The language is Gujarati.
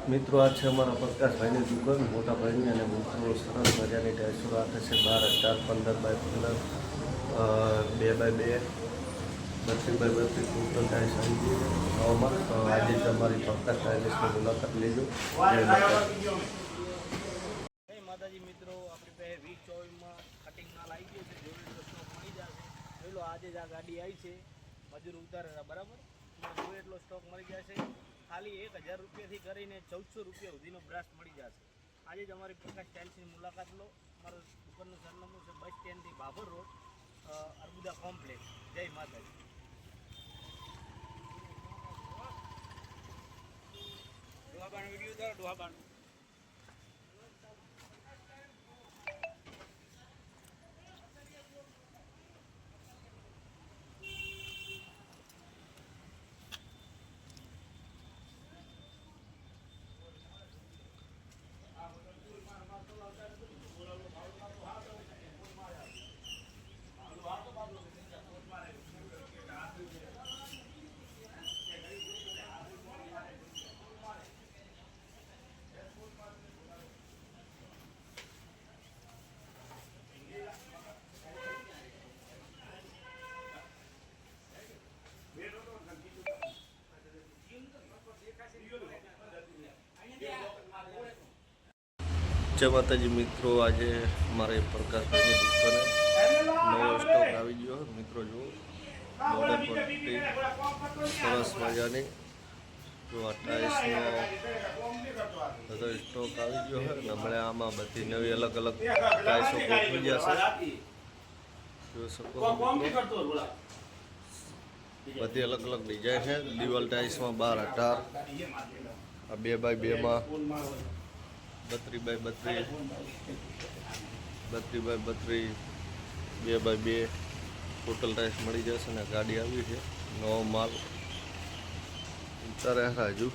મિત્રો આ છે અમારા પ્રકાશભાઈની દુકાન, મોટા ભાઈની, અને મિત્રો સરસ મજાની ટાઈસો રાખે છે 12, 15 બાય 15, 2 બાય 2, 32 બાય 32 ટોટલ ટાઈસ આવી ગઈ નવામાં. તો આજે તમારી પ્રકાશ ટાઇલ્સની મુલાકાત લેજો. જય માતાજી મિત્રો, આપણી પાસે 2024માં કટિંગ માલ આવી ગયો છે, જોડેલો સ્ટોક મળી જશે. જોઈ લો, આજે જ આ ગાડી આવી છે, મજૂર ઉતારેલા બરાબર. જોઈ એટલો સ્ટોક મળી જશે. ખાલી 1000 રૂપિયાથી કરીને 1400 રૂપિયા સુધીનો બ્રાસ્ટ મળી જશે. આજે જ અમારી પ્રકાશ ટાઇલ્સની મુલાકાત લો. મારું દુકાનનું સરનામું છે બસ સ્ટેન્ડથી બાબર રોડ, અર્બુદા કોમ્પ્લેક્સ. જય માતાજી. ડોહાબાણ વિડીયો ઉતારો, ડોહાબાણ. જય માતાજી મિત્રો, આજે મારે પ્રકાશભાઈની દુકાને નવો સ્ટોક આવી ગયો. મિત્રો જુઓ, બોર્ડર પટ્ટી સરસ મજાની. જો આ ટાઇલ્સનો બધો સ્ટોક આવી ગયો છે. અને હમણાં આમાં બધી નવી અલગ અલગ ટાઇલ્સો ગોઠવી જશે. જોઈ શકો બધી અલગ અલગ ડિઝાઇન છે. દિવાલ ટાઇલ્સમાં 12, 18, આ 2 બાય 2માં 32 by 32, 32 by 32, 2 by 2 total tiles મળી જશે. ને ગાડી આવી છે, નવો માલ ઉતારે હજુ.